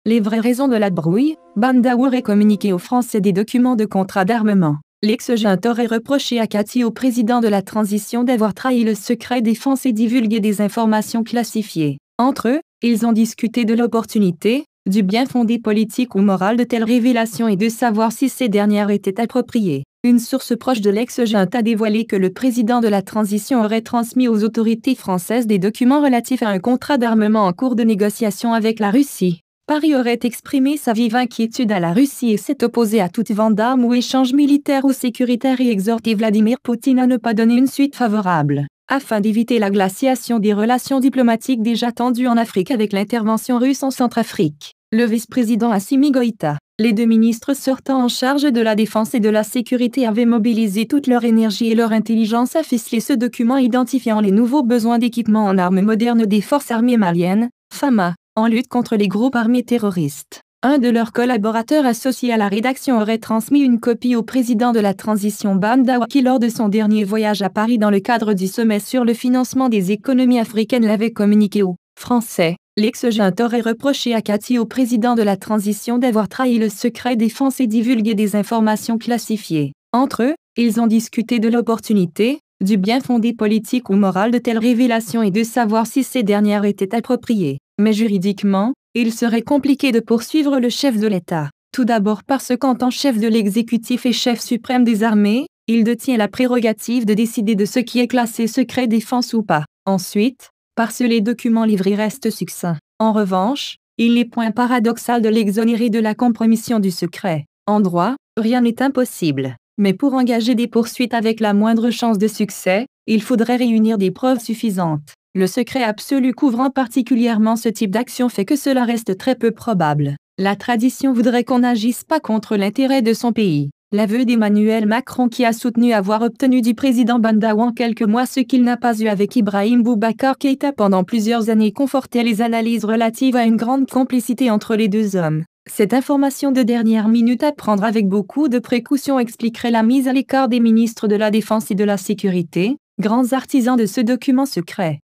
Les vraies raisons de la brouille. Banda aurait communiqué aux Français des documents de contrat d'armement. L'ex-junte aurait reproché à Katy, au président de la transition, d'avoir trahi le secret défense et divulgué des informations classifiées. Entre eux, ils ont discuté de l'opportunité, du bien fondé politique ou moral de telles révélations et de savoir si ces dernières étaient appropriées. Une source proche de l'ex-junte a dévoilé que le président de la transition aurait transmis aux autorités françaises des documents relatifs à un contrat d'armement en cours de négociation avec la Russie. Paris aurait exprimé sa vive inquiétude à la Russie et s'est opposé à toute vente d'armes ou échange militaire ou sécuritaire et exhorté Vladimir Poutine à ne pas donner une suite favorable. Afin d'éviter la glaciation des relations diplomatiques déjà tendues en Afrique avec l'intervention russe en Centrafrique, le vice-président Assimi Goïta, les deux ministres sortants en charge de la défense et de la sécurité avaient mobilisé toute leur énergie et leur intelligence à ficeler ce document identifiant les nouveaux besoins d'équipement en armes modernes des forces armées maliennes, FAMA, en lutte contre les groupes armés terroristes. Un de leurs collaborateurs associés à la rédaction aurait transmis une copie au président de la transition Banda qui, lors de son dernier voyage à Paris dans le cadre du sommet sur le financement des économies africaines, l'avait communiqué aux Français. L'ex-junte aurait reproché à Katy, au président de la transition, d'avoir trahi le secret défense et divulgué des informations classifiées. Entre eux, ils ont discuté de l'opportunité, du bien fondé politique ou moral de telles révélations et de savoir si ces dernières étaient appropriées. Mais juridiquement, il serait compliqué de poursuivre le chef de l'État. Tout d'abord parce qu'en tant que chef de l'exécutif et chef suprême des armées, il détient la prérogative de décider de ce qui est classé secret défense ou pas. Ensuite, parce que les documents livrés restent succincts. En revanche, il n'est point paradoxal de l'exonérer de la compromission du secret. En droit, rien n'est impossible. Mais pour engager des poursuites avec la moindre chance de succès, il faudrait réunir des preuves suffisantes. Le secret absolu couvrant particulièrement ce type d'action fait que cela reste très peu probable. La tradition voudrait qu'on n'agisse pas contre l'intérêt de son pays. L'aveu d'Emmanuel Macron, qui a soutenu avoir obtenu du président Banda en quelques mois ce qu'il n'a pas eu avec Ibrahim Boubacar Keïta pendant plusieurs années, confortait les analyses relatives à une grande complicité entre les deux hommes. Cette information de dernière minute à prendre avec beaucoup de précaution expliquerait la mise à l'écart des ministres de la Défense et de la Sécurité, grands artisans de ce document secret.